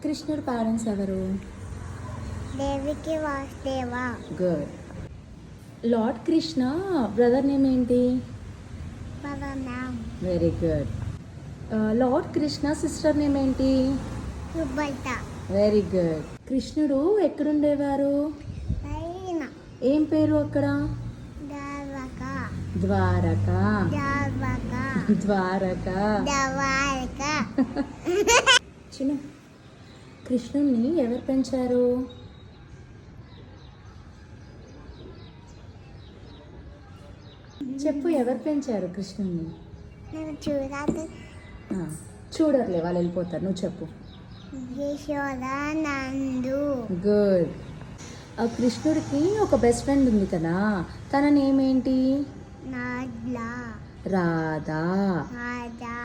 కృష్ణుడి పేరెంట్స్ ఎవరు? Devaki Vasudeva. Good. Lord Krishna brother name ఏంటి? పరనాం. Very good. Lord Krishna sister name ఏంటి? సుబ్బట. Very good. కృష్ణుడు ఎక్కడుండేవారు? పైన. ఏం పేరు అక్కడ? ద్వారక. ద్వారక. ద్వారక. ద్వారక. ద్వారక. చిన్న కృష్ణుణ్ణి ఎవరు పెంచారు? చెప్పు, ఎవరు పెంచారు కృష్ణుణ్ణి? నేను చూడాలి. చూడర్లే, వాళ్ళు వెళ్ళిపోతారు, నువ్వు చెప్పు. యశోద నందు. గుడ్. కృష్ణుడికి ఒక బెస్ట్ ఫ్రెండ్ ఉంది కదా, తన నేమ్ ఏంటి? నాడ్ల. రాధా. రాధా.